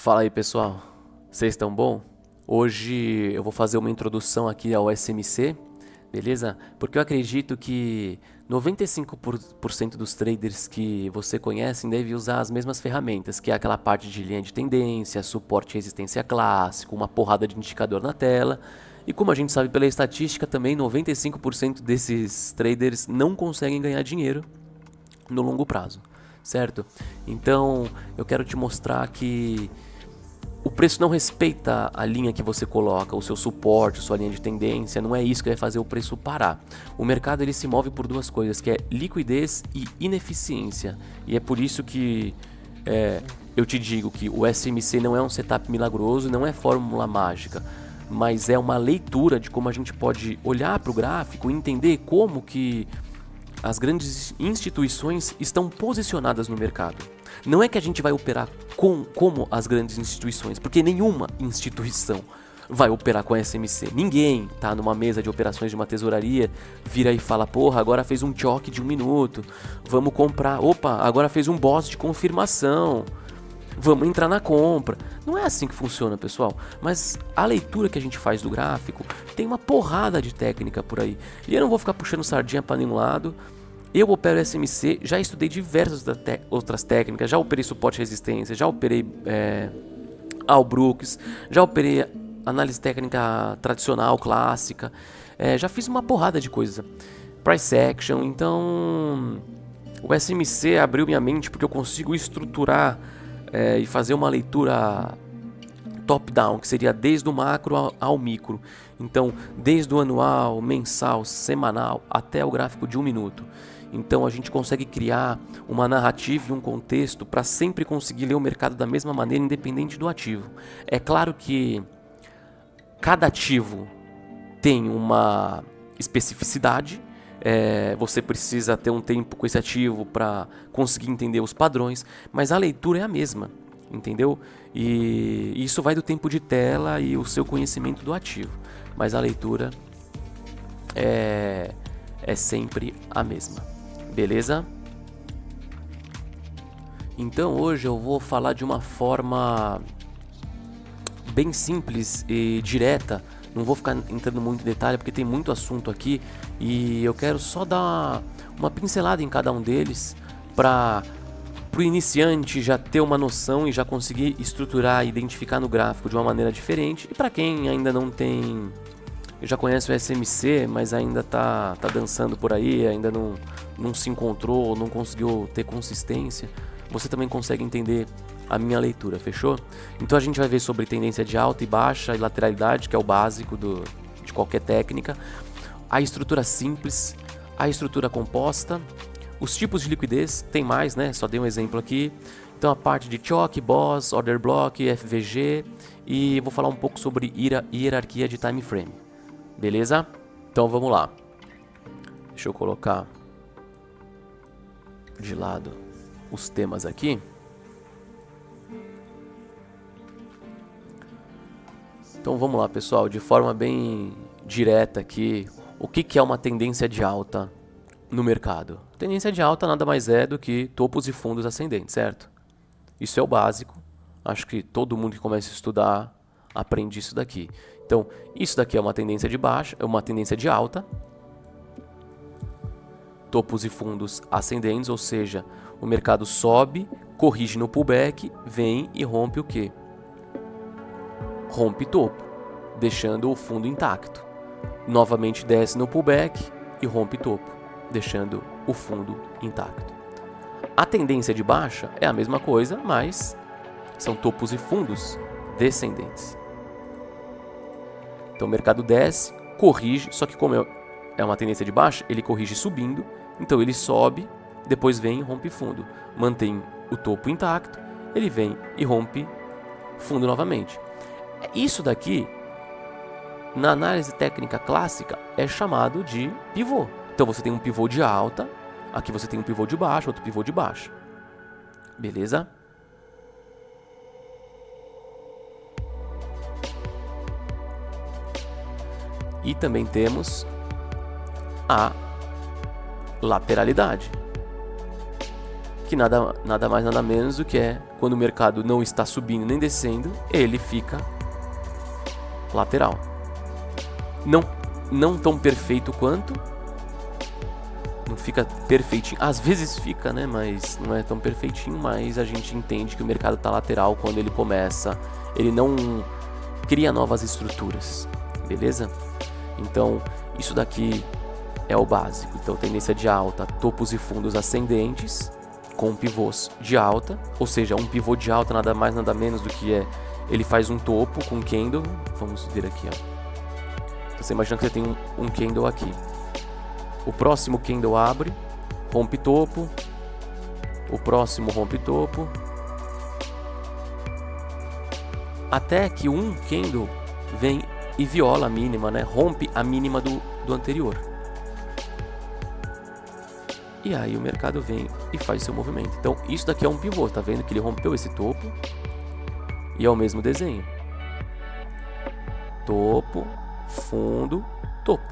Fala aí, pessoal, vocês estão bom? Hoje eu vou fazer uma introdução aqui ao SMC, beleza? Porque eu acredito que 95% dos traders que você conhece devem usar as mesmas ferramentas, que é aquela parte de linha de tendência, suporte e resistência clássico, uma porrada de indicador na tela. E como a gente sabe pela estatística também, 95% desses traders não conseguem ganhar dinheiro no longo prazo, certo? Então eu quero te mostrar que o preço não respeita a linha que você coloca, o seu suporte, sua linha de tendência, não é isso que vai fazer o preço parar. O mercado ele se move por duas coisas, que é liquidez e ineficiência. E é por isso que eu te digo que o SMC não é um setup milagroso, não é fórmula mágica, mas é uma leitura de como a gente pode olhar para o gráfico e entender como que as grandes instituições estão posicionadas no mercado. Não é que a gente vai operar como as grandes instituições, porque nenhuma instituição vai operar com SMC. Ninguém tá numa mesa de operações de uma tesouraria, vira e fala, porra, agora fez um choque de 1 minuto, vamos comprar, opa, agora fez um boss de confirmação, vamos entrar na compra. Não é assim que funciona, pessoal. Mas a leitura que a gente faz do gráfico tem uma porrada de técnica por aí. E eu não vou ficar puxando sardinha para nenhum lado. Eu opero SMC, já estudei diversas outras técnicas, já operei suporte e resistência, já operei Albrooks, já operei análise técnica tradicional, clássica, já fiz uma porrada de coisa. Price Action, então o SMC abriu minha mente porque eu consigo estruturar e fazer uma leitura top-down, que seria desde o macro ao micro. Então, desde o anual, mensal, semanal, até o gráfico de 1 minuto. Então, a gente consegue criar uma narrativa e um contexto para sempre conseguir ler o mercado da mesma maneira, independente do ativo. É claro que cada ativo tem uma especificidade. Você precisa ter um tempo com esse ativo para conseguir entender os padrões, mas a leitura é a mesma, entendeu? E isso vai do tempo de tela e o seu conhecimento do ativo, mas a leitura é sempre a mesma, beleza? Então hoje eu vou falar de uma forma bem simples e direta. Não vou ficar entrando muito em detalhe porque tem muito assunto aqui e eu quero só dar uma pincelada em cada um deles para o iniciante já ter uma noção e já conseguir estruturar e identificar no gráfico de uma maneira diferente. E para quem ainda não tem, já conhece o SMC, mas ainda tá dançando por aí, ainda não se encontrou, não conseguiu ter consistência, você também consegue entender a minha leitura, fechou? Então a gente vai ver sobre tendência de alta e baixa e lateralidade, que é o básico de qualquer técnica, a estrutura simples, a estrutura composta, os tipos de liquidez, tem mais, né? Só dei um exemplo aqui. Então a parte de choque, boss, order block, FVG e vou falar um pouco sobre hierarquia de time frame, beleza? Então vamos lá. Deixa eu colocar de lado os temas aqui. Então vamos lá, pessoal, de forma bem direta aqui, o que é uma tendência de alta no mercado? Tendência de alta nada mais é do que topos e fundos ascendentes, certo? Isso é o básico, acho que todo mundo que começa a estudar aprende isso daqui. Então, isso daqui é uma tendência de baixa, é uma tendência de alta, topos e fundos ascendentes, ou seja, o mercado sobe, corrige no pullback, vem e rompe o quê? Rompe topo, deixando o fundo intacto. Novamente desce no pullback e rompe topo, deixando o fundo intacto. A tendência de baixa é a mesma coisa, mas são topos e fundos descendentes. Então o mercado desce, corrige, só que como é uma tendência de baixa, ele corrige subindo, então ele sobe, depois vem e rompe fundo. Mantém o topo intacto, ele vem e rompe fundo novamente. Isso daqui, na análise técnica clássica, é chamado de pivô. Então você tem um pivô de alta, aqui você tem um pivô de baixa, outro pivô de baixa. Beleza? E também temos a lateralidade, que nada mais nada menos do que é quando o mercado não está subindo nem descendo, ele fica lateral. Não tão perfeito quanto, não fica perfeitinho, às vezes fica, né, mas não é tão perfeitinho, mas a gente entende que o mercado está lateral quando ele começa, ele não cria novas estruturas, beleza? Então, isso daqui é o básico. Então, tendência de alta, topos e fundos ascendentes, com pivôs de alta, ou seja, um pivô de alta nada mais nada menos do que ele faz um topo com candle, vamos ver aqui, ó. Você imagina que você tem um candle aqui. O próximo candle abre, rompe topo, o próximo rompe topo, até que um candle vem e viola a mínima, né? Rompe a mínima do anterior. E aí o mercado vem e faz seu movimento. Então isso daqui é um pivô, tá vendo que ele rompeu esse topo e é o mesmo desenho. Topo, fundo, topo.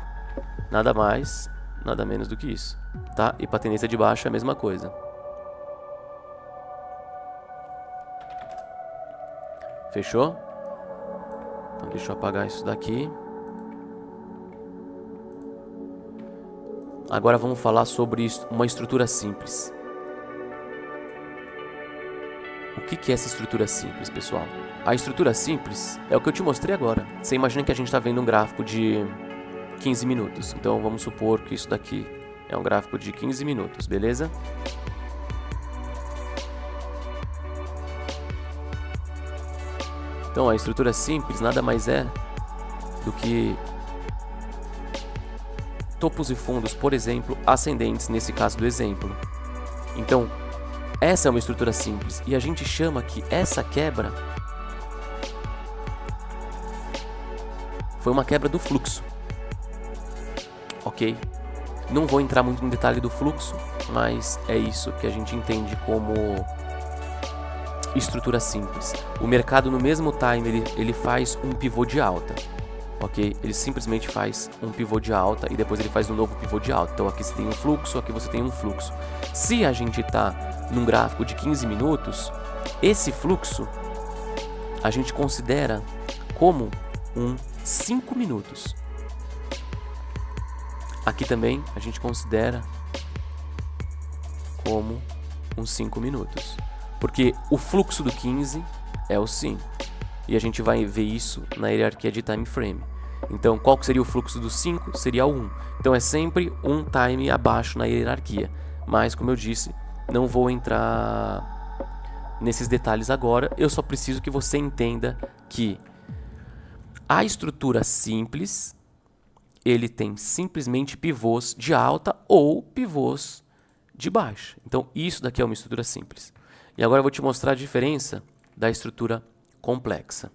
Nada mais, nada menos do que isso, tá? E para tendência de baixa é a mesma coisa. Fechou? Então deixa eu apagar isso daqui. Agora vamos falar sobre uma estrutura simples. O que é essa estrutura simples, pessoal? A estrutura simples é o que eu te mostrei agora. Você imagina que a gente está vendo um gráfico de 15 minutos. Então vamos supor que isso daqui é um gráfico de 15 minutos, beleza? Então a estrutura simples nada mais é do que topos e fundos, por exemplo, ascendentes, nesse caso do exemplo. Então, essa é uma estrutura simples e a gente chama que essa quebra foi uma quebra do fluxo. Ok? Não vou entrar muito no detalhe do fluxo, mas é isso que a gente entende como estrutura simples. O mercado no mesmo time ele faz um pivô de alta. Ok? Ele simplesmente faz um pivô de alta e depois ele faz um novo pivô de alta. Então aqui você tem um fluxo, aqui você tem um fluxo. Se a gente está num gráfico de 15 minutos, esse fluxo a gente considera como um 5 minutos. Aqui também a gente considera como uns 5 minutos. Porque o fluxo do 15 é o 5. E a gente vai ver isso na hierarquia de time frame. Então, qual que seria o fluxo do 5? Seria o 1. Então, é sempre um time abaixo na hierarquia. Mas, como eu disse, não vou entrar nesses detalhes agora. Eu só preciso que você entenda que a estrutura simples, ele tem simplesmente pivôs de alta ou pivôs de baixa. Então, isso daqui é uma estrutura simples. E agora eu vou te mostrar a diferença da estrutura composta,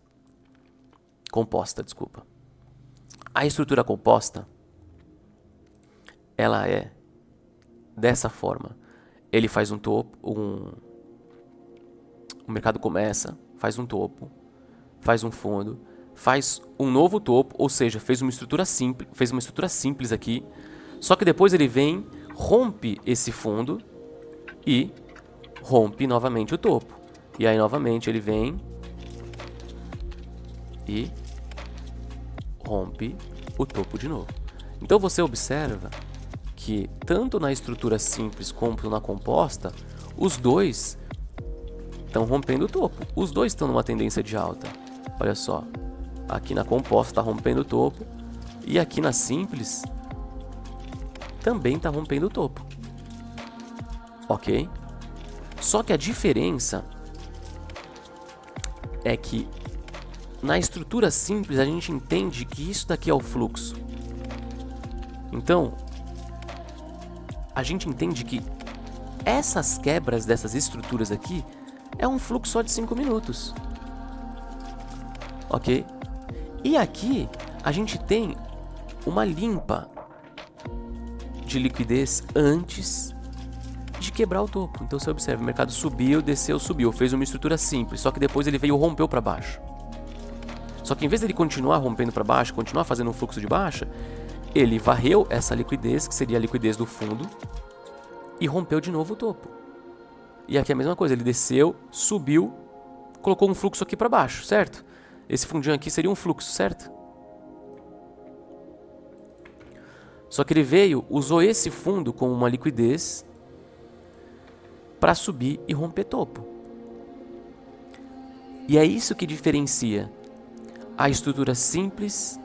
desculpa. A estrutura composta, ela é dessa forma. Ele faz um topo, o mercado começa, faz um topo, faz um fundo, faz um novo topo, ou seja, fez uma estrutura simples aqui. Só que depois ele vem, rompe esse fundo e rompe novamente o topo. E aí novamente ele vem e rompe o topo de novo. Então você observa que tanto na estrutura simples quanto na composta, os dois estão rompendo o topo. Os dois estão numa tendência de alta. Olha só, aqui na composta está rompendo o topo e aqui na simples também está rompendo o topo. Ok? Só que a diferença é que na estrutura simples a gente entende que isso daqui é o fluxo. Então, a gente entende que essas quebras dessas estruturas aqui é um fluxo só de 5 minutos. Ok? E aqui a gente tem uma limpa de liquidez antes de quebrar o topo. Então você observa, o mercado subiu, desceu, subiu, fez uma estrutura simples, só que depois ele veio e rompeu para baixo. Só que em vez dele continuar rompendo para baixo, continuar fazendo um fluxo de baixa, ele varreu essa liquidez, que seria a liquidez do fundo, e rompeu de novo o topo. E aqui é a mesma coisa, ele desceu, subiu, colocou um fluxo aqui para baixo, certo? Esse fundinho aqui seria um fluxo, certo? Só que ele veio, usou esse fundo como uma liquidez para subir e romper topo. E é isso que diferencia a estrutura simples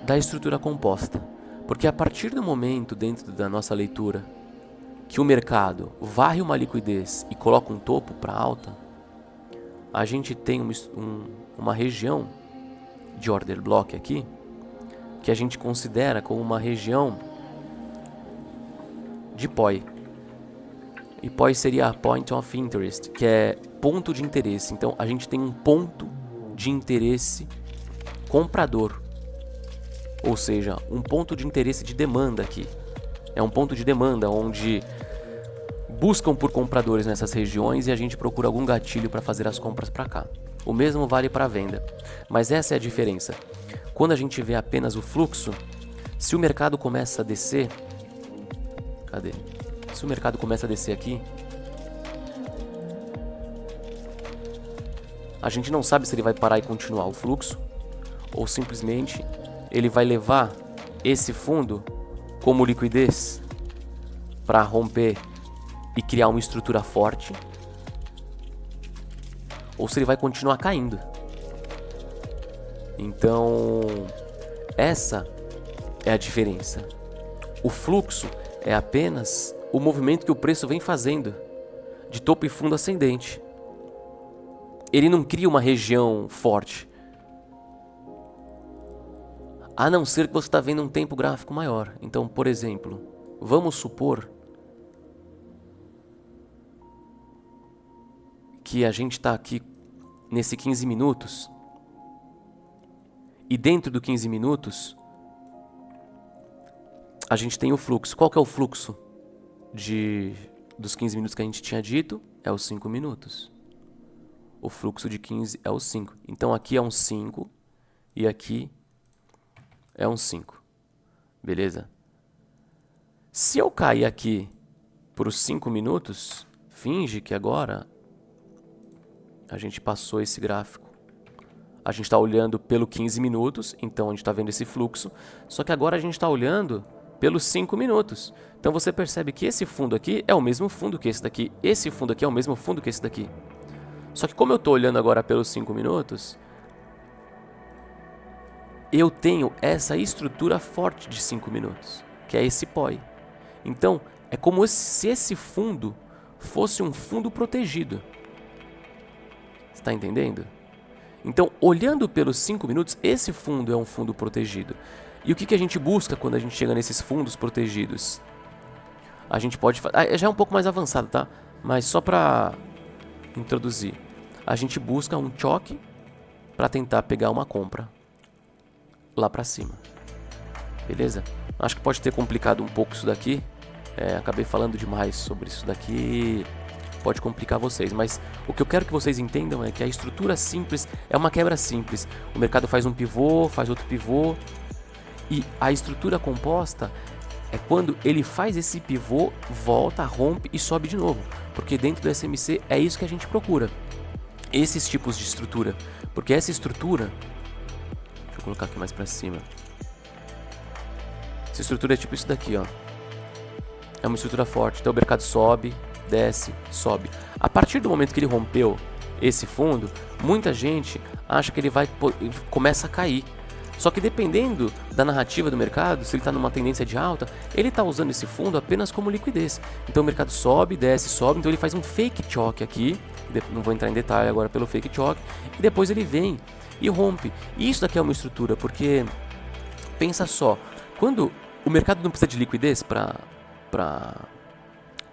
da estrutura composta. Porque a partir do momento, dentro da nossa leitura, que o mercado varre uma liquidez e coloca um topo para alta, a gente tem uma região de order block aqui, que a gente considera como uma região de POI. E POI seria Point of Interest, que é ponto de interesse. Então a gente tem um ponto de interesse comprador, ou seja, um ponto de interesse de demanda aqui. É um ponto de demanda onde buscam por compradores nessas regiões e a gente procura algum gatilho para fazer as compras para cá. O mesmo vale para a venda, mas essa é a diferença. Quando a gente vê apenas o fluxo, se o mercado começa a descer, cadê? Se o mercado começa a descer aqui, a gente não sabe se ele vai parar e continuar o fluxo, ou simplesmente ele vai levar esse fundo como liquidez para romper e criar uma estrutura forte, ou se ele vai continuar caindo. Então, essa é a diferença. O fluxo é apenas o movimento que o preço vem fazendo de topo e fundo ascendente. Ele não cria uma região forte, a não ser que você está vendo um tempo gráfico maior. Então, por exemplo, vamos supor que a gente está aqui nesse 15 minutos e dentro do 15 minutos a gente tem o fluxo. Qual que é o fluxo dos 15 minutos que a gente tinha dito? É os 5 minutos. O fluxo de 15 é os 5. Então aqui é um 5 e aqui é um 5. Beleza? Se eu cair aqui por os 5 minutos, finge que agora a gente passou esse gráfico. A gente está olhando pelo 15 minutos, então a gente está vendo esse fluxo. Só que agora a gente está olhando pelos 5 minutos. Então você percebe que esse fundo aqui é o mesmo fundo que esse daqui. Esse fundo aqui é o mesmo fundo que esse daqui. Só que como eu estou olhando agora pelos 5 minutos, eu tenho essa estrutura forte de 5 minutos, que é esse POI. Então, é como se esse fundo fosse um fundo protegido. Você está entendendo? Então, olhando pelos 5 minutos, esse fundo é um fundo protegido. E o que a gente busca quando a gente chega nesses fundos protegidos? A gente pode fazer... Já é um pouco mais avançado, tá? Mas só para introduzir. A gente busca um choque para tentar pegar uma compra lá para cima. Beleza? Acho que pode ter complicado um pouco isso daqui. Acabei falando demais sobre isso daqui. Pode complicar vocês, mas o que eu quero que vocês entendam é que a estrutura simples é uma quebra simples. O mercado faz um pivô, faz outro pivô, e a estrutura composta é quando ele faz esse pivô, volta, rompe e sobe de novo. Porque dentro do SMC é isso que a gente procura. Esses tipos de estrutura. Porque essa estrutura... Deixa eu colocar aqui mais pra cima. Essa estrutura é tipo isso daqui, ó. É uma estrutura forte. Então o mercado sobe, desce, sobe. A partir do momento que ele rompeu esse fundo, muita gente acha que ele começa a cair. Só que dependendo da narrativa do mercado, se ele está numa tendência de alta, ele está usando esse fundo apenas como liquidez. Então o mercado sobe, desce, sobe, então ele faz um fake choque aqui, não vou entrar em detalhe agora pelo fake choque, e depois ele vem e rompe. E isso daqui é uma estrutura, porque pensa só, quando o mercado não precisa de liquidez para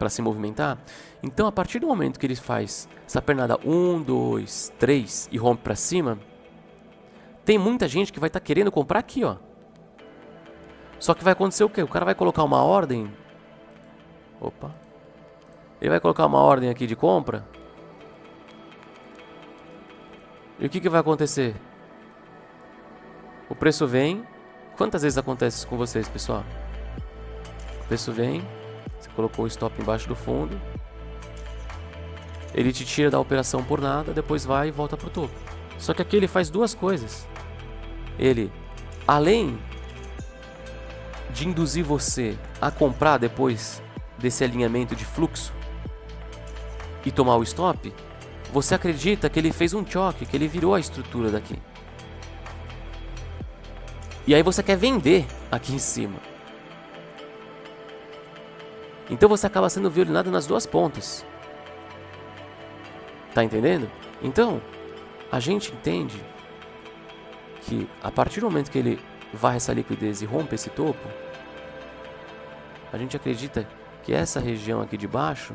se movimentar, então a partir do momento que ele faz essa pernada 1, 2, 3 e rompe para cima, tem muita gente que vai estar querendo comprar aqui, ó. Só que vai acontecer o quê? O cara vai colocar uma ordem. Opa. Ele vai colocar uma ordem aqui de compra. E o que vai acontecer? O preço vem. Quantas vezes acontece isso com vocês, pessoal? O preço vem. Você colocou o stop embaixo do fundo. ele te tira da operação por nada, depois vai e volta pro topo. Só que aqui ele faz duas coisas. Ele, além de induzir você a comprar depois desse alinhamento de fluxo e tomar o stop, você acredita que ele fez um choque, que ele virou a estrutura daqui. E aí você quer vender aqui em cima. Então você acaba sendo violinado nas duas pontas. Tá entendendo? Então, a gente entende que a partir do momento que ele varre essa liquidez e rompe esse topo, a gente acredita que essa região aqui de baixo,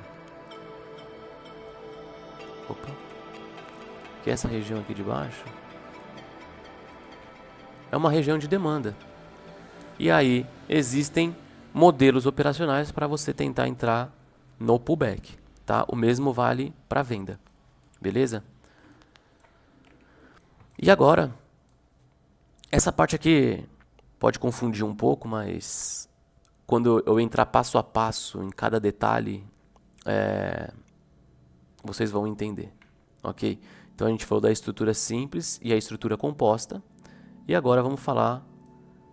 que essa região aqui de baixo é uma região de demanda. E aí existem modelos operacionais para você tentar entrar no pullback, tá? O mesmo vale para venda, beleza? E agora, essa parte aqui pode confundir um pouco, mas quando eu entrar passo a passo em cada detalhe, vocês vão entender, ok? Então a gente falou da estrutura simples e a estrutura composta, e agora vamos falar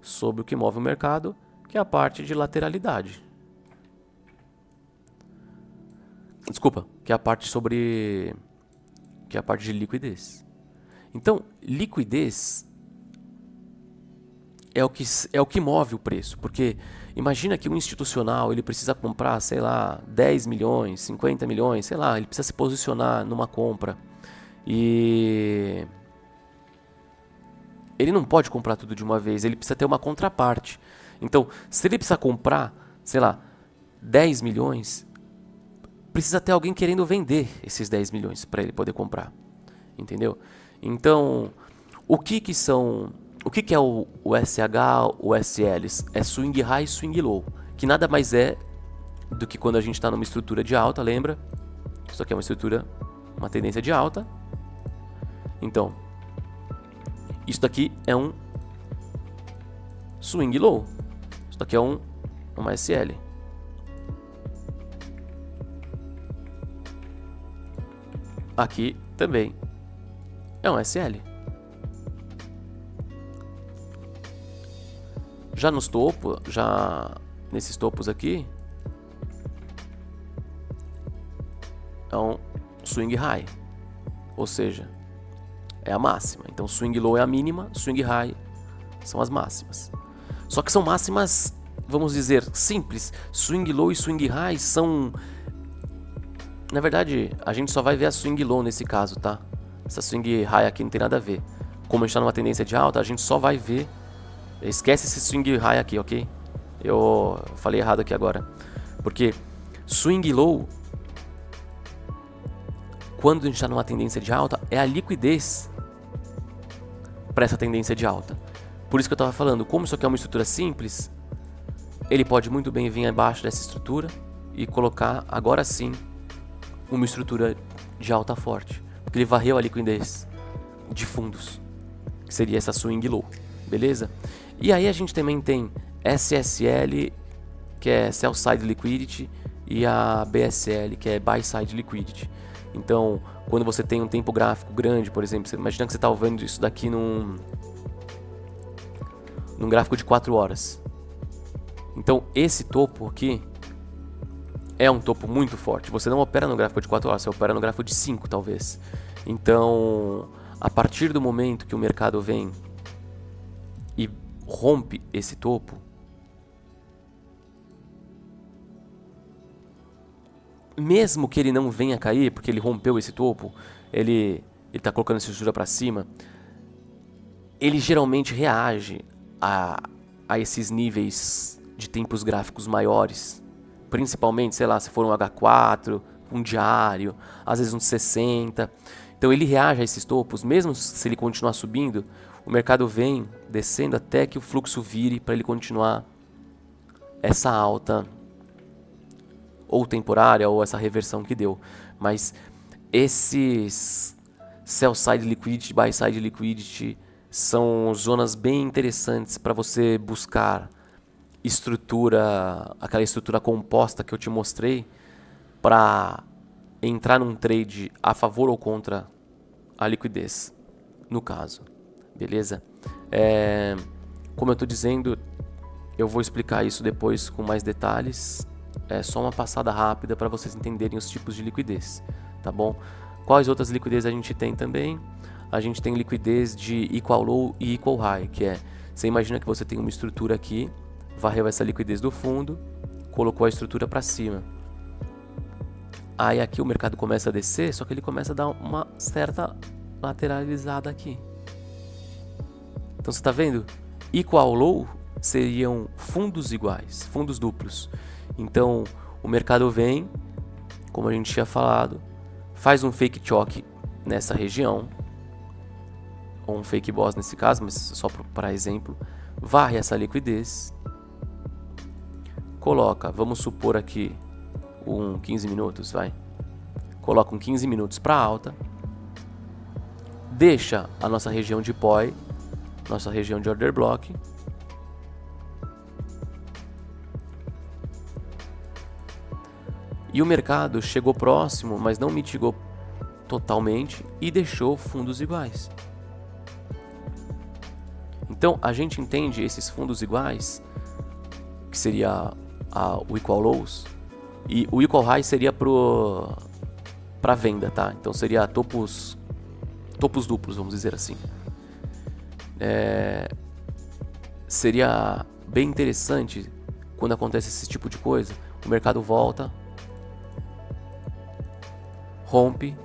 sobre o que move o mercado, que é a parte de lateralidade. Desculpa, que é a parte de liquidez. Então, liquidez é o que move o preço, porque imagina que um institucional, ele precisa comprar, sei lá, 10 milhões, 50 milhões, sei lá, ele precisa se posicionar numa compra e ele não pode comprar tudo de uma vez, ele precisa ter uma contraparte. Então, se ele precisa comprar, sei lá, 10 milhões, precisa ter alguém querendo vender esses 10 milhões para ele poder comprar. Entendeu? Então, o que é o SH, o SLs? É swing high e swing low, que nada mais é do que quando a gente está numa estrutura de alta, lembra? Isso aqui é uma estrutura, uma tendência de alta. Então, isso daqui é um swing low. Isso daqui é uma SL. Aqui também é um SL. Já nos topos, nesses topos aqui, é um swing high. Ou seja, é a máxima. Então swing low é a mínima, swing high são as máximas. Só que são máximas, vamos dizer, simples. Swing low e swing high são... Na verdade, a gente só vai ver a swing low nesse caso, tá? Essa swing high aqui não tem nada a ver. Como a gente está numa tendência de alta, a gente só vai ver... Esquece esse swing high aqui, ok? Eu falei errado aqui agora. Porque swing low, quando a gente está numa tendência de alta, é a liquidez para essa tendência de alta. Por isso que eu estava falando, como isso aqui é uma estrutura simples, ele pode muito bem vir abaixo dessa estrutura e colocar, agora sim, uma estrutura de alta forte. Porque ele varreu a liquidez de fundos, que seria essa swing low, beleza? E aí a gente também tem SSL, que é Sell Side Liquidity, e a BSL, que é Buy Side Liquidity. Então, quando você tem um tempo gráfico grande, por exemplo, você imagina que você está vendo isso daqui num gráfico de 4 horas. Então, esse topo aqui é um topo muito forte. Você não opera no gráfico de 4 horas, você opera no gráfico de 5, talvez. Então, a partir do momento que o mercado vem e rompe esse topo, mesmo que ele não venha cair, porque ele rompeu esse topo, ele está colocando essa estrutura para cima, ele geralmente reage a esses níveis de tempos gráficos maiores. Principalmente, sei lá, se for um H4, um diário, às vezes um 60. Então ele reage a esses topos, mesmo se ele continuar subindo, o mercado vem descendo até que o fluxo vire para ele continuar essa alta ou temporária, ou essa reversão que deu. Mas esses Sell Side Liquidity, Buy Side Liquidity são zonas bem interessantes para você buscar aquela estrutura composta que eu te mostrei, para entrar num trade a favor ou contra a liquidez, no caso, beleza? Como eu estou dizendo, eu vou explicar isso depois com mais detalhes. É só uma passada rápida para vocês entenderem os tipos de liquidez, tá bom? Quais outras liquidez a gente tem também? A gente tem liquidez de equal low e equal high, que é, você imagina que você tem uma estrutura aqui, varreu essa liquidez do fundo, colocou a estrutura para cima. Aí aqui o mercado começa a descer, só que ele começa a dar uma certa lateralizada aqui. Então você está vendo? Equal low seriam fundos iguais, fundos duplos. Então o mercado vem, como a gente tinha falado, faz um fake choque nessa região, ou um fake boss nesse caso, mas só para exemplo, varre essa liquidez, coloca, vamos supor aqui, 15 minutos, vai. Coloca 15 minutos para alta, deixa a nossa região de POI, nossa região de order block, e o mercado chegou próximo, mas não mitigou totalmente e deixou fundos iguais. Então a gente entende esses fundos iguais, que seria o equal lows, e o equal high seria para venda, tá? Então seria topos duplos, vamos dizer assim. Seria bem interessante quando acontece esse tipo de coisa. O mercado volta, rompe,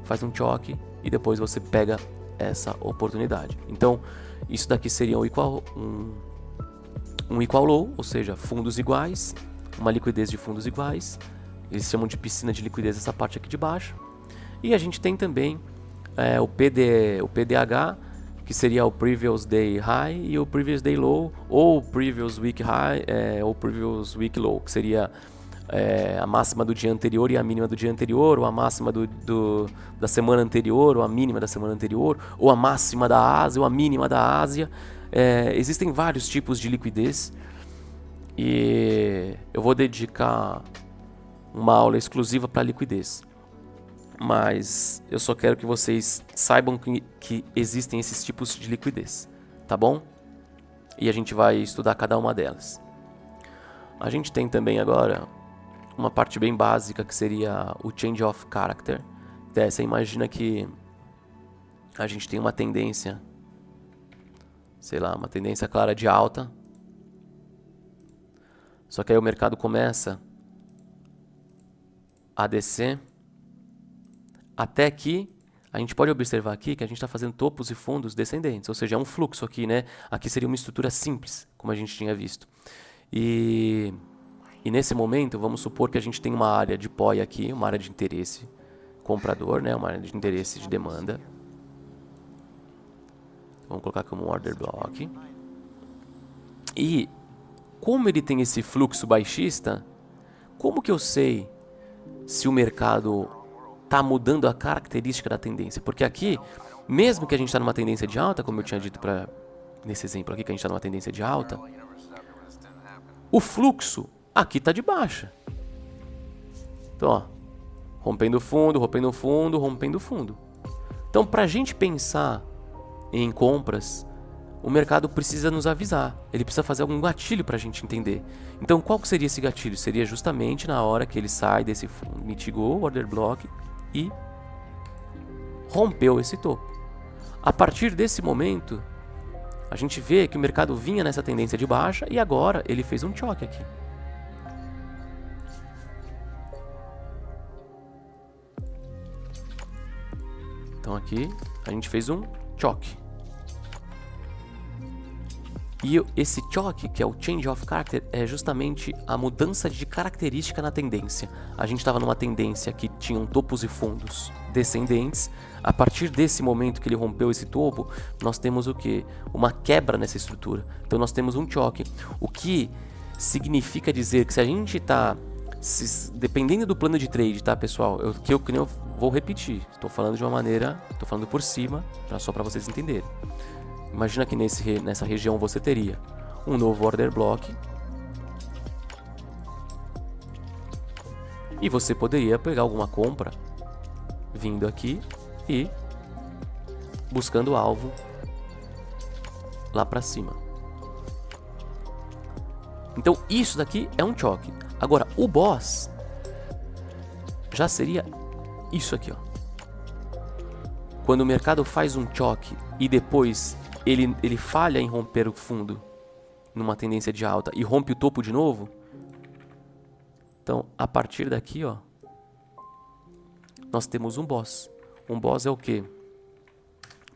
faz um choque e depois você pega essa oportunidade. Então isso daqui seria um equal low, ou seja, fundos iguais, uma liquidez de fundos iguais. Eles chamam de piscina de liquidez essa parte aqui de baixo. E a gente tem também o PDH, que seria o Previous Day High e o Previous Day Low, ou o Previous Week High ou Previous Week Low, que seria a máxima do dia anterior e a mínima do dia anterior, ou a máxima da semana anterior, ou a mínima da semana anterior, ou a máxima da Ásia, ou a mínima da Ásia. Existem vários tipos de liquidez e eu vou dedicar uma aula exclusiva para liquidez. Mas eu só quero que vocês saibam que existem esses tipos de liquidez, tá bom? E a gente vai estudar cada uma delas. A gente tem também agora uma parte bem básica que seria o Change of Character. Você imagina que a gente tem uma tendência, sei lá, uma tendência clara de alta. Só que aí o mercado começa a descer. Até que a gente pode observar aqui que a gente está fazendo topos e fundos descendentes, ou seja, é um fluxo aqui, né? Aqui seria uma estrutura simples, como a gente tinha visto. E nesse momento, vamos supor que a gente tem uma área de POI aqui, uma área de interesse comprador, né? Uma área de interesse de demanda. Vamos colocar como um order block. E como ele tem esse fluxo baixista, como que eu sei se o mercado está mudando a característica da tendência? Porque aqui, mesmo que a gente está numa tendência de alta, como eu tinha dito nesse exemplo aqui, que a gente está numa tendência de alta, o fluxo aqui está de baixa. Então, ó, rompendo fundo, rompendo fundo, rompendo fundo. Então, para a gente pensar em compras, o mercado precisa nos avisar. Ele precisa fazer algum gatilho para a gente entender. Então, qual que seria esse gatilho? Seria justamente na hora que ele sai desse fundo, mitigou o order block e rompeu esse topo. A partir desse momento, a gente vê que o mercado vinha nessa tendência de baixa e agora ele fez um choque aqui. Então aqui a gente fez um choque. E esse choque, que é o Change of Character, é justamente a mudança de característica na tendência. A gente estava numa tendência que tinham topos e fundos descendentes. A partir desse momento que ele rompeu esse topo, nós temos o quê? Uma quebra nessa estrutura. Então nós temos um choque. O que significa dizer que se a gente está... dependendo do plano de trade, tá, pessoal? Eu vou repetir. Estou falando de uma maneira... Estou falando por cima, só para vocês entenderem. Imagina que nessa região você teria um novo order block, E você poderia pegar alguma compra vindo aqui e buscando o alvo lá pra cima. Então isso daqui é um choque. Agora o boss já seria isso aqui, ó. Quando o mercado faz um choque e depois ele falha em romper o fundo numa tendência de alta e rompe o topo de novo. Então a partir daqui, ó, nós temos um boss. Um boss é o quê?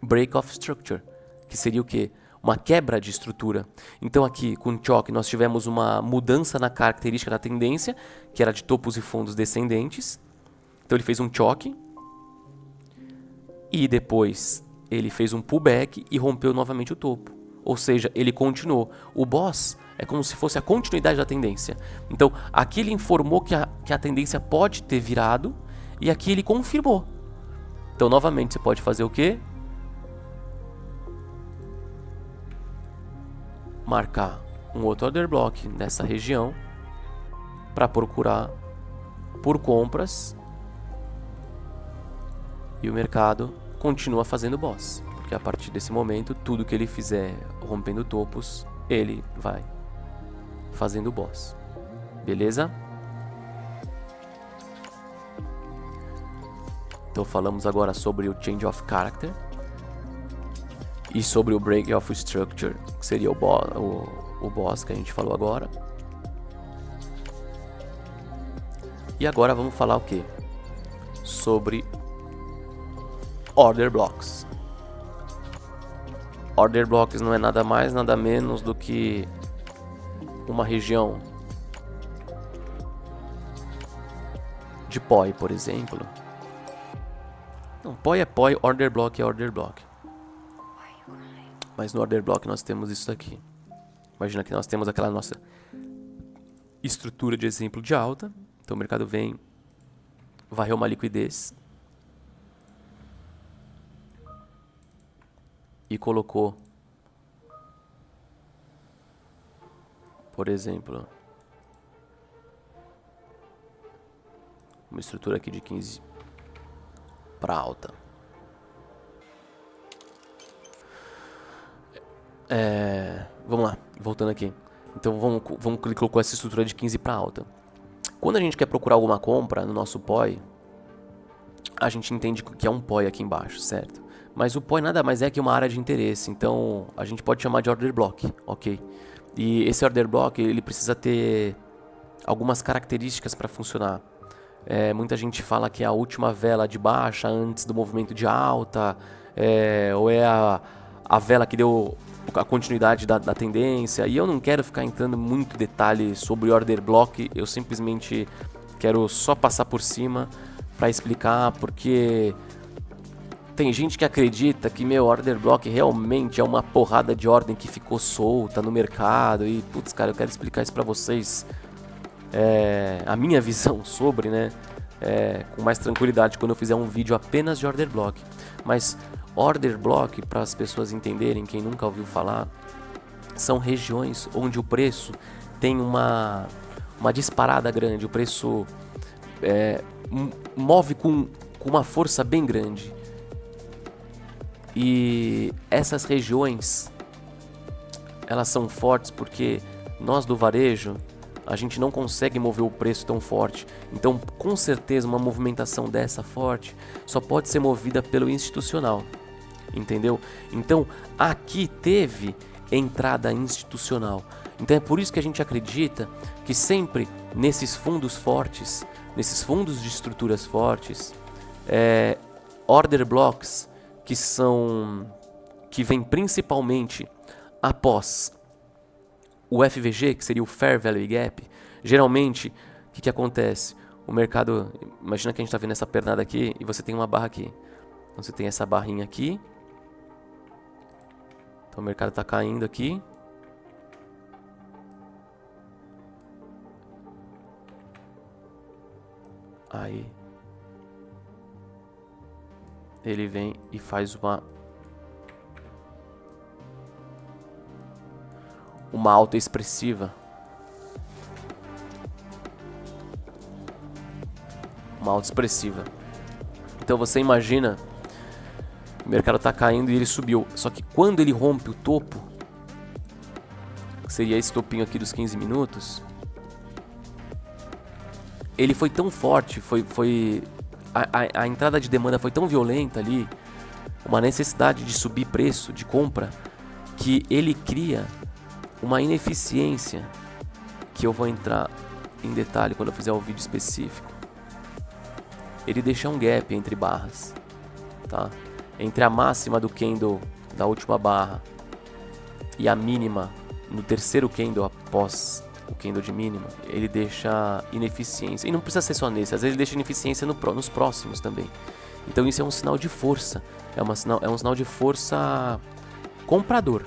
Break of structure, que seria o quê? Uma quebra de estrutura. Então aqui, com o choque, nós tivemos uma mudança na característica da tendência, que era de topos e fundos descendentes. Então ele fez um choque. E depois ele fez um pullback e rompeu novamente o topo. Ou seja, ele continuou. O boss é como se fosse a continuidade da tendência. Então aqui ele informou que a tendência pode ter virado e aqui ele confirmou. Então novamente você pode fazer o quê? Marcar um outro order block nessa região para procurar por compras e o mercado continua fazendo boss, porque a partir desse momento tudo que ele fizer rompendo topos ele vai fazendo boss, beleza? Então falamos agora sobre o change of character e sobre o break of structure, que seria o boss que a gente falou agora. E agora vamos falar o que? Sobre order blocks. Order blocks não é nada mais, nada menos do que uma região de POI, por exemplo. Não, POI é POI, order block é order block. Mas no order block nós temos isso aqui. Imagina que nós temos aquela nossa estrutura de exemplo de alta. Então o mercado vem, varreu uma liquidez e colocou, por exemplo, uma estrutura aqui de 15 para alta. Vamos lá, voltando aqui. Então vamos clicar com essa estrutura de 15 para alta. Quando a gente quer procurar alguma compra no nosso POI, a gente entende que é um POI aqui embaixo, certo? Mas o POI nada mais é que uma área de interesse, então a gente pode chamar de order block, ok? E esse order block ele precisa ter algumas características para funcionar. Muita gente fala que é a última vela de baixa antes do movimento de alta, ou é a vela que deu a continuidade da tendência. E eu não quero ficar entrando muito detalhe sobre order block, eu simplesmente quero só passar por cima para explicar, porque tem gente que acredita que meu order block realmente é uma porrada de ordem que ficou solta no mercado e putz, cara, eu quero explicar isso para vocês, a minha visão sobre, né, com mais tranquilidade quando eu fizer um vídeo apenas de order block. Mas order block, para as pessoas entenderem, quem nunca ouviu falar, são regiões onde o preço tem uma disparada grande, o preço move com uma força bem grande. E essas regiões, elas são fortes porque nós do varejo, a gente não consegue mover o preço tão forte. Então, com certeza, uma movimentação dessa forte só pode ser movida pelo institucional. Entendeu? Então, aqui teve entrada institucional. Então, é por isso que a gente acredita que sempre nesses fundos fortes, nesses fundos de estruturas fortes, order blocks que vem principalmente após o FVG, que seria o Fair Value Gap. Geralmente, o que acontece? O mercado, imagina que a gente está vendo essa pernada aqui e você tem uma barra aqui. Então você tem essa barrinha aqui. Então o mercado está caindo aqui. Aí ele vem e faz uma alta expressiva. uma alta expressiva. Então você imagina, o mercado está caindo e ele subiu. Só que quando ele rompe o topo, que seria esse topinho aqui dos 15 minutos, ele foi tão forte, a entrada de demanda foi tão violenta ali, uma necessidade de subir preço de compra, que ele cria uma ineficiência, que eu vou entrar em detalhe quando eu fizer o vídeo específico. Ele deixa um gap entre barras, tá? Entre a máxima do candle da última barra e a mínima no terceiro candle após o candle de mínima, ele deixa ineficiência. E não precisa ser só nesse, às vezes ele deixa ineficiência nos próximos também. Então isso é um sinal de força, é um sinal de força comprador,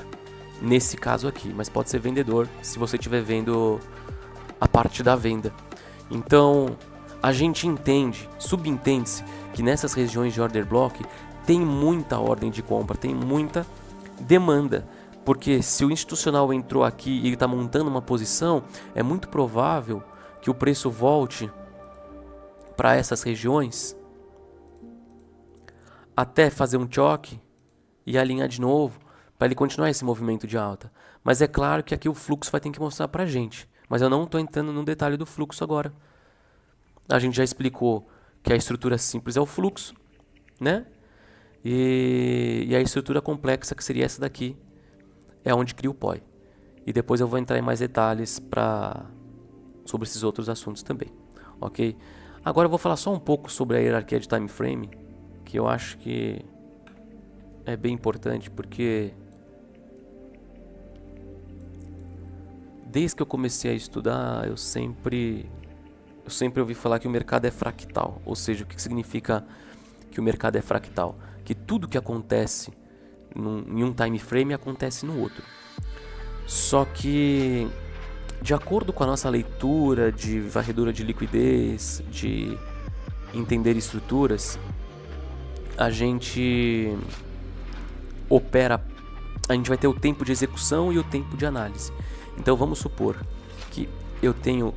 nesse caso aqui, mas pode ser vendedor se você estiver vendo a parte da venda. Então a gente subentende-se que nessas regiões de order block tem muita ordem de compra, tem muita demanda. Porque se o institucional entrou aqui e ele está montando uma posição, é muito provável que o preço volte para essas regiões até fazer um choque e alinhar de novo para ele continuar esse movimento de alta. Mas é claro que aqui o fluxo vai ter que mostrar para a gente. Mas eu não estou entrando no detalhe do fluxo agora. A gente já explicou que a estrutura simples é o fluxo, né? E a estrutura complexa, que seria essa daqui, é onde cria o POI. E depois eu vou entrar em mais detalhes sobre esses outros assuntos também, ok? Agora eu vou falar só um pouco sobre a hierarquia de time frame, que eu acho que é bem importante, porque desde que eu comecei a estudar, eu sempre ouvi falar que o mercado é fractal. Ou seja, o que significa que o mercado é fractal? Que tudo que acontece em um time frame acontece no outro. Só que, de acordo com a nossa leitura de varredura de liquidez, de entender estruturas, a gente vai ter o tempo de execução e o tempo de análise. Então vamos supor que eu tenho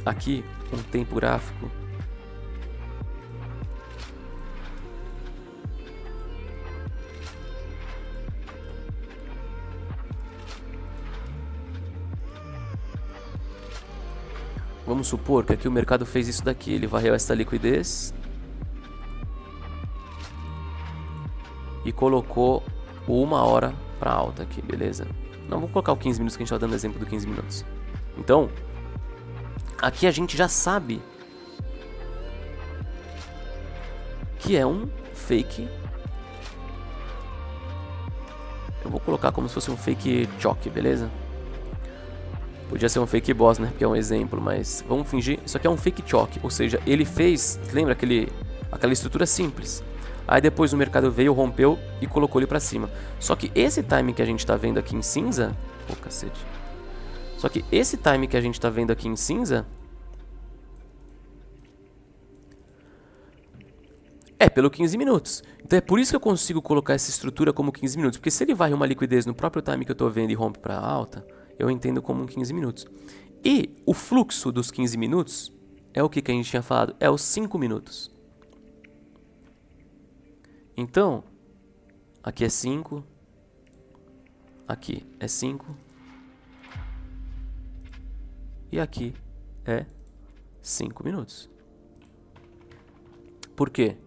aqui um tempo gráfico Vamos supor que aqui o mercado fez isso daqui, ele varreu essa liquidez e colocou o 1 hora para alta aqui, beleza? Não, vou colocar o 15 minutos que a gente está dando exemplo do 15 minutos. Então, aqui a gente já sabe que é um fake. Eu vou colocar como se fosse um fake choque, beleza? Podia ser um fake boss, né? Porque é um exemplo, mas vamos fingir. Isso aqui é um fake choque, ou seja, ele fez, lembra aquela estrutura simples. Aí depois o mercado veio, rompeu e colocou ele pra cima. Só que esse time que a gente tá vendo aqui em cinza... Pô, cacete. Só que esse time que a gente tá vendo aqui em cinza... é pelo 15 minutos. Então é por isso que eu consigo colocar essa estrutura como 15 minutos. Porque se ele varre uma liquidez no próprio time que eu tô vendo e rompe pra alta, eu entendo como um 15 minutos. E o fluxo dos 15 minutos é o que a gente tinha falado? É os 5 minutos. Então, aqui é 5, aqui é 5 e aqui é 5 minutos. Por quê?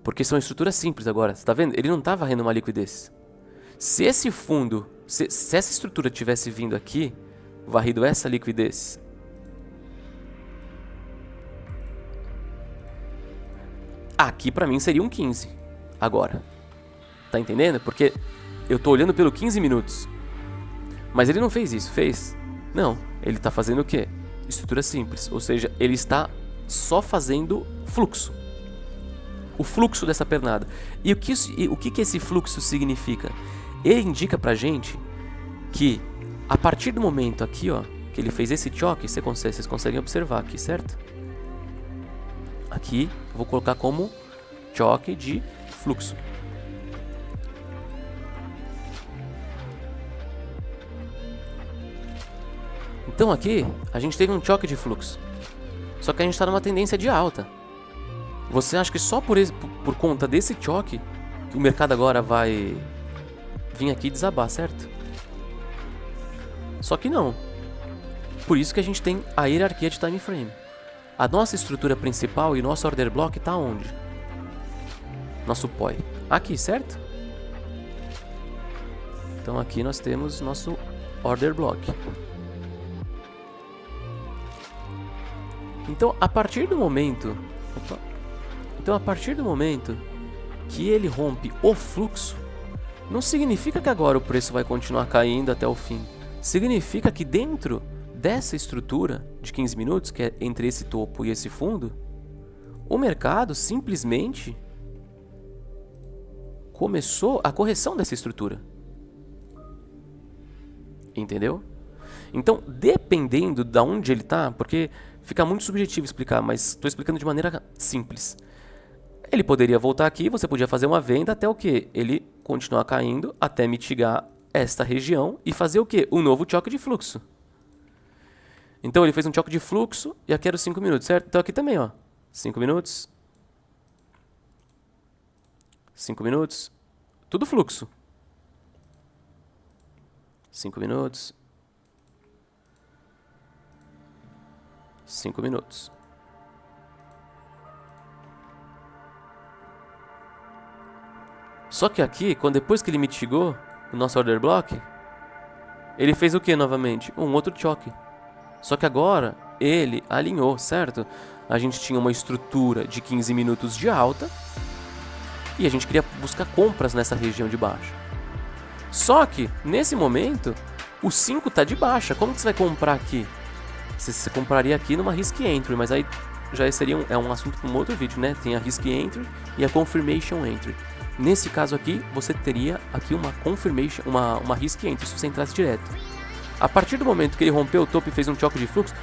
Porque são estruturas simples agora, você tá vendo? Ele não está varrendo uma liquidez. Se esse fundo, se essa estrutura tivesse vindo aqui, varrido essa liquidez, aqui pra mim seria um 15. Agora, tá entendendo? Porque eu tô olhando pelo 15 minutos. Mas ele não fez isso, fez? Não, ele tá fazendo o quê? Estrutura simples, ou seja, ele está só fazendo fluxo. O fluxo dessa pernada. E o que esse fluxo significa? Ele indica pra gente que a partir do momento aqui, ó, que ele fez esse choque, vocês conseguem observar aqui, certo? Aqui eu vou colocar como choque de fluxo. Então aqui a gente teve um choque de fluxo. Só que a gente está numa tendência de alta. Você acha que só por conta desse choque que o mercado agora vai vir aqui desabar, certo? Só que não. Por isso que a gente tem a hierarquia de time frame. A nossa estrutura principal e nosso order block está onde? Nosso POI. Aqui, certo? Então aqui nós temos nosso order block. Então a partir do momento que ele rompe o fluxo, não significa que agora o preço vai continuar caindo até o fim. Significa que dentro dessa estrutura de 15 minutos, que é entre esse topo e esse fundo, o mercado simplesmente começou a correção dessa estrutura. Entendeu? Então, dependendo de onde ele está, porque fica muito subjetivo explicar, mas estou explicando de maneira simples. Ele poderia voltar aqui, você podia fazer uma venda até o quê? Ele continuar caindo até mitigar esta região e fazer o quê? Um novo choque de fluxo. Então ele fez um choque de fluxo e aqui era os 5 minutos, certo? Então aqui também, ó. 5 minutos. 5 minutos. Tudo fluxo. 5 minutos. 5 minutos. Só que aqui, depois que ele mitigou o nosso order block, ele fez o que novamente? Um outro choque. Só que agora ele alinhou, certo? A gente tinha uma estrutura de 15 minutos de alta e a gente queria buscar compras nessa região de baixo. Só que, nesse momento, o 5 está de baixa. Como que você vai comprar aqui? Você compraria aqui numa Risk Entry, mas aí já seria um assunto para um outro vídeo, né? Tem a Risk Entry e a Confirmation Entry. Nesse caso aqui, você teria aqui uma Confirmation, uma Risk Entry, se você entrasse direto. A partir do momento que ele rompeu o topo e fez um choque de fluxo,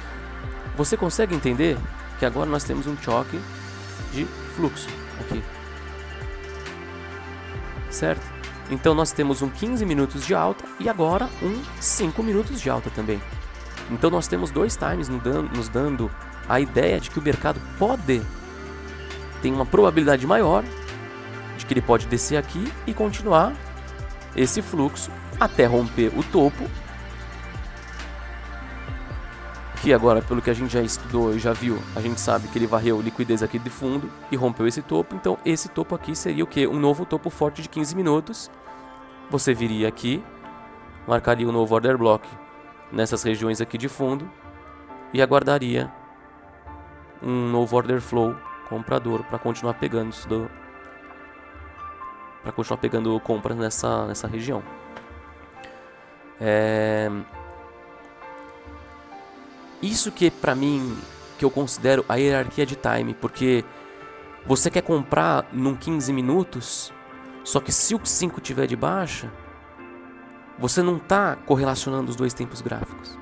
você consegue entender que agora nós temos um choque de fluxo aqui. Certo? Então nós temos um 15 minutos de alta e agora um 5 minutos de alta também. Então nós temos dois times nos dando a ideia de que o mercado tem uma probabilidade maior de que ele pode descer aqui e continuar esse fluxo até romper o topo, que agora, pelo que a gente já estudou e já viu, a gente sabe que ele varreu liquidez aqui de fundo e rompeu esse topo. Então esse topo aqui seria o que? Um novo topo forte de 15 minutos. Você viria aqui, marcaria um novo order block nessas regiões aqui de fundo e aguardaria um novo order flow comprador para continuar pegando compras nessa região. Isso que para mim que eu considero a hierarquia de time, porque você quer comprar num 15 minutos, só que se o 5 tiver de baixa, você não está correlacionando os dois tempos gráficos.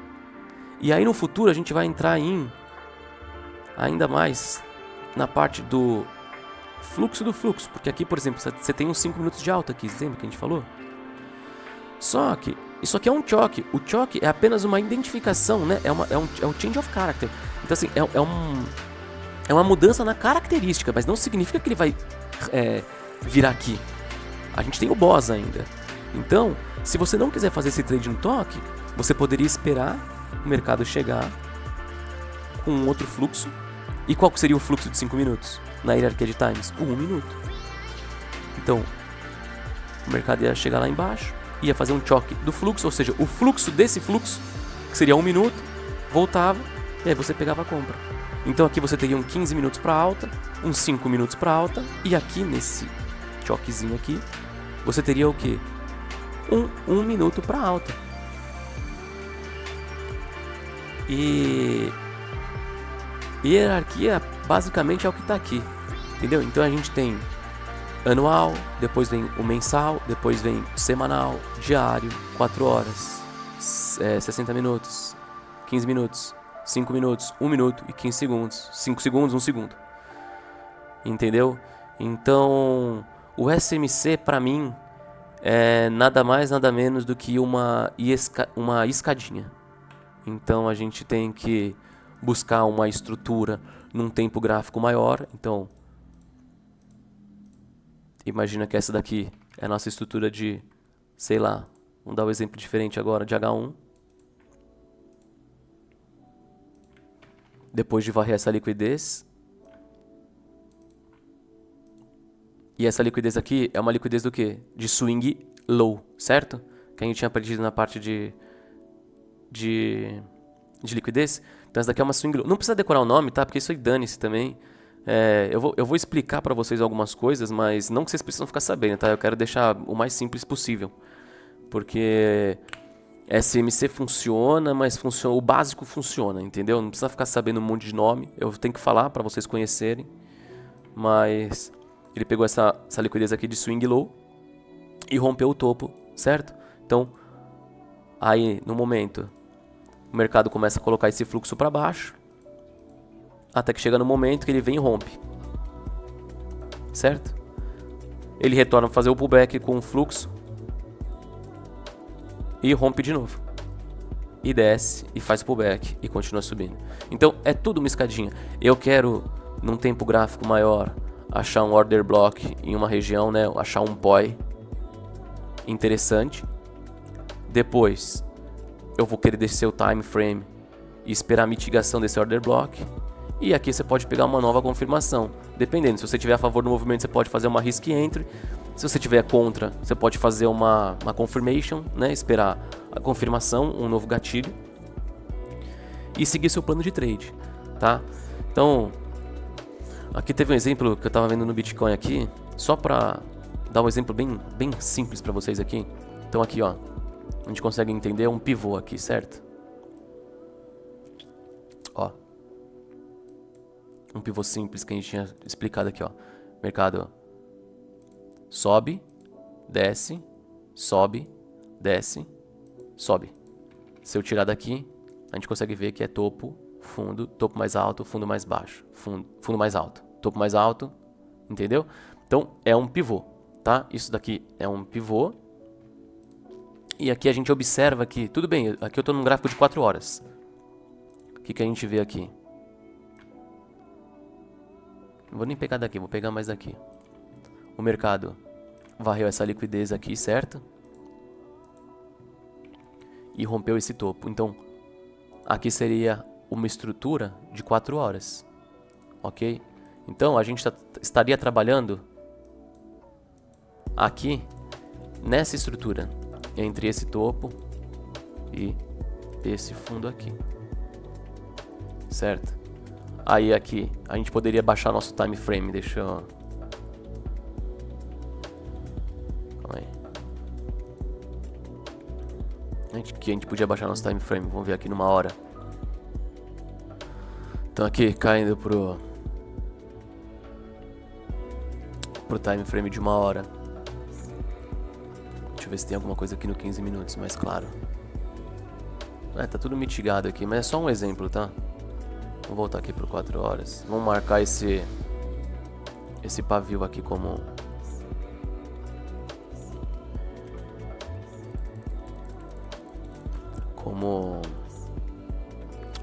E aí no futuro a gente vai entrar ainda mais na parte do fluxo do fluxo, porque aqui, por exemplo, você tem uns 5 minutos de alta aqui, lembra que a gente falou? Só que isso aqui é um choque. O choque é apenas uma identificação, né? É um change of character. Então assim, é uma mudança na característica, mas não significa que ele vai virar aqui. A gente tem o boss ainda. Então, se você não quiser fazer esse trade no toque, você poderia esperar o mercado chegar com um outro fluxo. E qual seria o fluxo de 5 minutos na hierarquia de times? 1 minuto. Então, o mercado ia chegar lá embaixo, ia fazer um choque do fluxo, ou seja, o fluxo desse fluxo, que seria 1 minuto, voltava e aí você pegava a compra. Então aqui você teria um 15 minutos para alta, uns 5 minutos para alta, e aqui nesse choquezinho aqui, você teria o quê? Um minuto para alta. E hierarquia basicamente é o que está aqui, entendeu? Então a gente tem anual, depois vem o mensal, depois vem o semanal, diário, 4 horas, 60 minutos, 15 minutos, 5 minutos, 1 minuto e 15 segundos, 5 segundos, 1 segundo. Entendeu? Então, o SMC para mim é nada mais, nada menos do que uma escadinha. Então a gente tem que buscar uma estrutura num tempo gráfico maior. Então, imagina que essa daqui é a nossa estrutura de, sei lá, vamos dar um exemplo diferente agora, de H1. Depois de varrer essa liquidez. E essa liquidez aqui é uma liquidez do quê? De swing low, certo? Que a gente tinha aprendido na parte de liquidez. Então essa daqui é uma swing low. Não precisa decorar o nome, tá? Porque isso aí dane-se também. Eu vou explicar pra vocês algumas coisas, mas não que vocês precisam ficar sabendo, tá? Eu quero deixar o mais simples possível. Porque SMC funciona, mas o básico funciona, entendeu? Não precisa ficar sabendo um monte de nome. Eu tenho que falar pra vocês conhecerem. Mas ele pegou essa liquidez aqui de swing low e rompeu o topo, certo? Então, aí no momento, o mercado começa a colocar esse fluxo para baixo, até que chega no momento que ele vem e rompe, certo? Ele retorna para fazer o pullback com o fluxo e rompe de novo. E desce e faz pullback e continua subindo. Então é tudo uma escadinha. Eu quero, num tempo gráfico maior, achar um order block em uma região, né? Achar um POI interessante. Depois eu vou querer descer o time frame e esperar a mitigação desse order block. E aqui você pode pegar uma nova confirmação. Dependendo, se você tiver a favor do movimento, você pode fazer uma risk entry. Se você tiver contra, você pode fazer uma confirmation, né? Esperar a confirmação, um novo gatilho. E seguir seu plano de trade, tá? Então, aqui teve um exemplo que eu estava vendo no Bitcoin aqui, só para dar um exemplo bem simples para vocês aqui. Então aqui, ó, a gente consegue entender um pivô aqui, certo? Ó, um pivô simples que a gente tinha explicado aqui, ó. Mercado sobe, desce, sobe, desce, sobe. Se eu tirar daqui, a gente consegue ver que é topo, fundo, topo mais alto, fundo mais baixo, fundo mais alto, topo mais alto, entendeu? Então é um pivô, tá? Isso daqui é um pivô. E aqui a gente observa que, tudo bem, aqui eu estou num gráfico de 4 horas. O que a gente vê aqui? Não vou nem pegar daqui, vou pegar mais daqui. O mercado varreu essa liquidez aqui, certo? E rompeu esse topo. Então, aqui seria uma estrutura de 4 horas. Ok? Então, a gente estaria trabalhando aqui nessa estrutura entre esse topo e esse fundo aqui, certo? Aí aqui a gente poderia baixar nosso time frame. Deixa eu... Calma aí. Aqui a gente podia baixar nosso time frame. Vamos ver aqui numa hora. Então aqui caindo pro time frame de uma hora. Deixa eu ver se tem alguma coisa aqui no 15 minutos, mais claro. Tá tudo mitigado aqui, mas é só um exemplo, tá? Vamos voltar aqui pro 4 horas. Vamos marcar esse pavio aqui como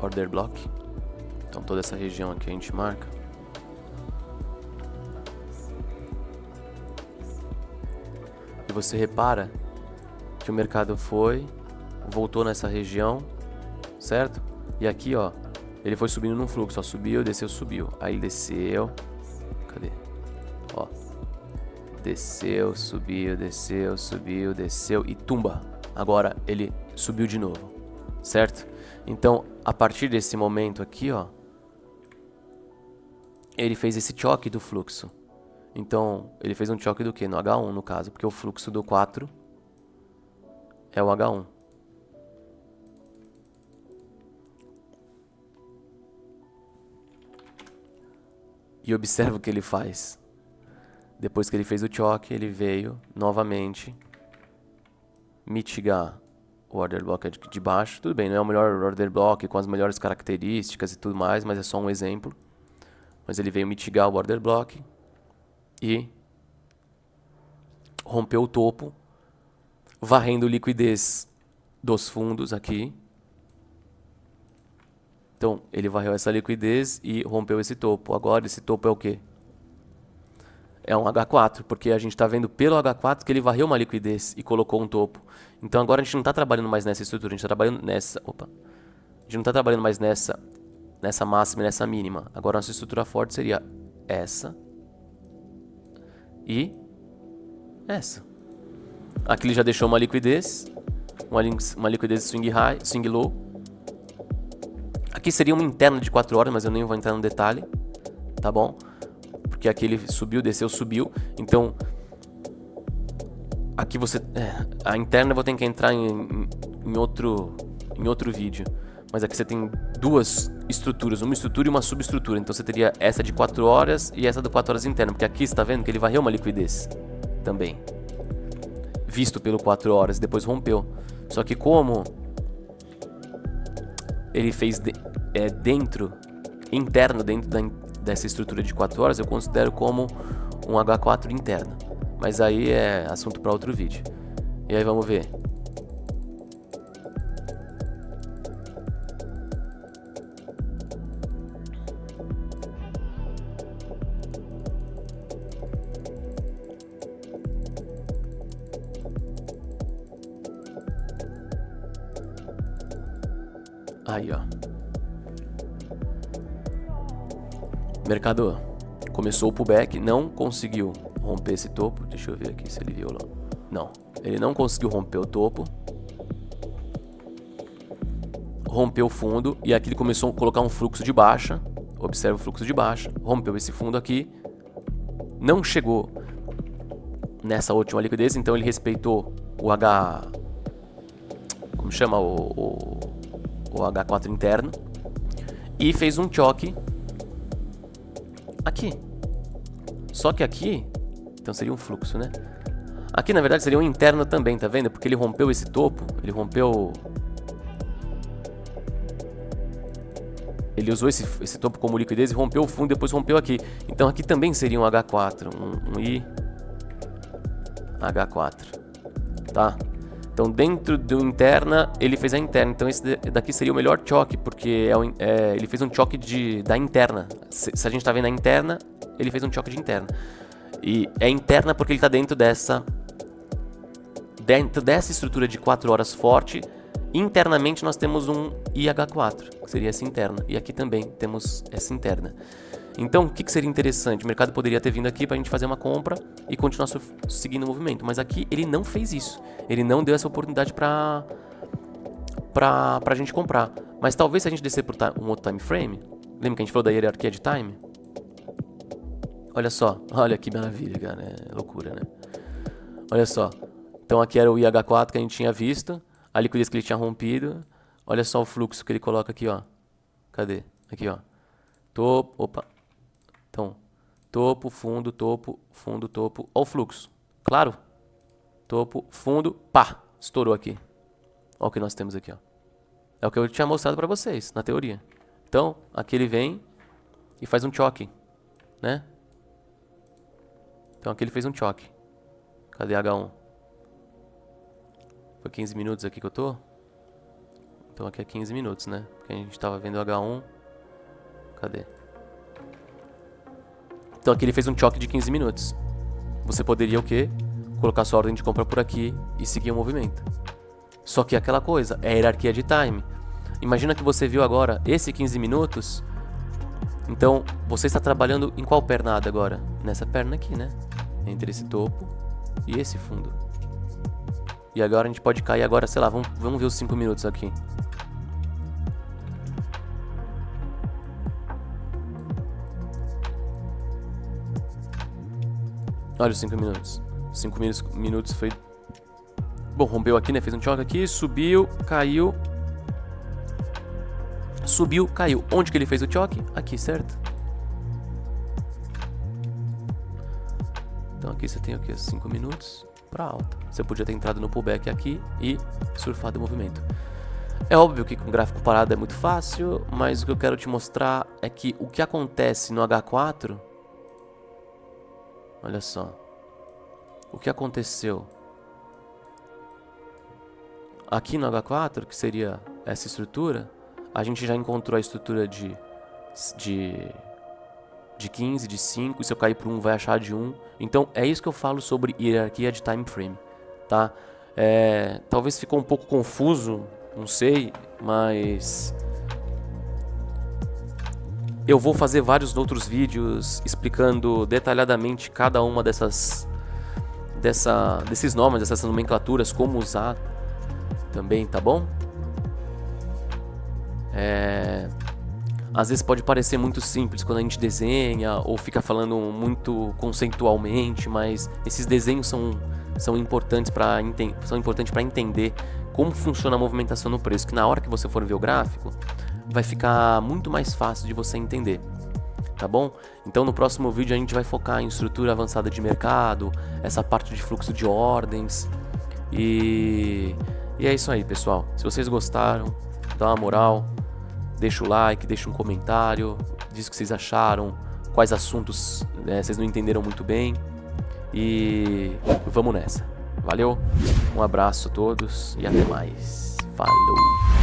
order block. Então toda essa região aqui a gente marca. E você repara que o mercado voltou nessa região, certo? E aqui, ó, ele foi subindo num fluxo, ó, subiu, desceu, subiu. Aí desceu, cadê? Ó, desceu, subiu, desceu, subiu, desceu e tumba. Agora ele subiu de novo, certo? Então, a partir desse momento aqui, ó, ele fez esse choque do fluxo. Então, ele fez um choque do que? No H1, no caso, porque o fluxo do 4 é o H1. E observa o que ele faz. Depois que ele fez o choque, ele veio novamente mitigar o order block de baixo. Tudo bem, não é o melhor order block com as melhores características e tudo mais, mas é só um exemplo. Mas ele veio mitigar o order block e rompeu o topo, varrendo liquidez dos fundos aqui, Então, ele varreu essa liquidez e rompeu esse topo. Agora, esse topo é o quê? É um H4, porque a gente está vendo pelo H4 que ele varreu uma liquidez e colocou um topo. Então, agora a gente não está trabalhando mais nessa estrutura, a gente está trabalhando nessa... Opa! A gente não está trabalhando mais nessa máxima e nessa mínima. Agora, a nossa estrutura forte seria essa e essa. Aqui ele já deixou uma liquidez swing high, swing low. Aqui seria uma interna de 4 horas, mas eu nem vou entrar no detalhe, tá bom? Porque aqui ele subiu, desceu, subiu. Então, aqui você... a interna eu vou ter que entrar em outro vídeo. Mas aqui você tem duas estruturas, uma estrutura e uma subestrutura. Então você teria essa de 4 horas e essa de 4 horas interna. Porque aqui você está vendo que ele varreu uma liquidez também. Visto pelo 4 horas, depois rompeu. Só que como ele fez interno dentro dessa estrutura de 4 horas, eu considero como um H4 interno. Mas aí é assunto para outro vídeo. E aí vamos ver. Aí, ó. Mercado começou o pullback, não conseguiu romper esse topo. Deixa eu ver aqui se ele viu lá. Não, ele não conseguiu romper o topo. Rompeu o fundo e aqui ele começou a colocar um fluxo de baixa. Observa o fluxo de baixa. Rompeu esse fundo aqui. Não chegou nessa última liquidez, então ele respeitou o H... Como chama? O H4 interno. E fez um choque aqui. Só que aqui... Então seria um fluxo, né? Aqui na verdade seria um interno também, tá vendo? Porque ele rompeu esse topo. Ele rompeu... Ele usou esse topo como liquidez e rompeu o fundo, depois rompeu aqui. Então aqui também seria um H4, um I H4, tá? Então dentro do interna, ele fez a interna. Então esse daqui seria o melhor choque, porque ele fez um choque da interna. Se a gente tá vendo a interna, ele fez um choque de interna. E é interna porque ele tá dentro dessa estrutura de 4 horas forte. Internamente nós temos um IH4, que seria essa interna. E aqui também temos essa interna. Então, o que seria interessante? O mercado poderia ter vindo aqui para a gente fazer uma compra e continuar seguindo o movimento. Mas aqui ele não fez isso. Ele não deu essa oportunidade para a gente comprar. Mas talvez se a gente descer por um outro time frame, lembra que a gente falou da hierarquia de time? Olha só, olha que maravilha, cara. É loucura, né? Olha só. Então aqui era o IH4 que a gente tinha visto. A liquidez que ele tinha rompido. Olha só o fluxo que ele coloca aqui, ó. Cadê? Aqui, ó. Topo, opa. Então, topo, fundo, topo, fundo, topo. Olha o fluxo. Claro? Topo, fundo, pá. Estourou aqui. Olha o que nós temos aqui, ó. É o que eu tinha mostrado pra vocês, na teoria. Então, aqui ele vem e faz um choque, né? Então aqui ele fez um choque. Cadê H1? Foi 15 minutos aqui que eu tô? Então aqui é 15 minutos, né? Porque a gente tava vendo H1. Cadê? Então aqui ele fez um choque de 15 minutos. Você poderia o quê? Colocar sua ordem de compra por aqui e seguir o movimento. Só que é aquela coisa, é a hierarquia de time. Imagina que você viu agora esse 15 minutos. Então você está trabalhando em qual pernada agora? Nessa perna aqui, né? Entre esse topo e esse fundo. E agora a gente pode cair agora, sei lá, vamos ver os 5 minutos aqui. Olha os 5 minutos. 5 minutos foi... Bom, rompeu aqui, né? Fez um choque aqui, subiu, caiu. Subiu, caiu. Onde que ele fez o choque? Aqui, certo? Então aqui você tem o quê? 5 minutos para alta. Você podia ter entrado no pullback aqui e surfado o movimento. É óbvio que com gráfico parado é muito fácil, mas o que eu quero te mostrar é que o que acontece no H4... Olha só. O que aconteceu aqui no H4, que seria essa estrutura, a gente já encontrou a estrutura de 15, de 5, e se eu cair para 1 vai achar de 1. Então é isso que eu falo sobre hierarquia de time frame, tá? Talvez ficou um pouco confuso, não sei, mas eu vou fazer vários outros vídeos explicando detalhadamente cada uma desses nomes, dessas nomenclaturas, como usar também, tá bom? Às vezes pode parecer muito simples quando a gente desenha ou fica falando muito conceitualmente, mas esses desenhos são importantes para entender como funciona a movimentação no preço, que na hora que você for ver o gráfico, vai ficar muito mais fácil de você entender, tá bom? Então no próximo vídeo a gente vai focar em estrutura avançada de mercado, essa parte de fluxo de ordens, e é isso aí, pessoal. Se vocês gostaram, dá uma moral, deixa o like, deixa um comentário, diz o que vocês acharam, quais assuntos vocês não entenderam muito bem, e vamos nessa. Valeu, um abraço a todos e até mais. Falou!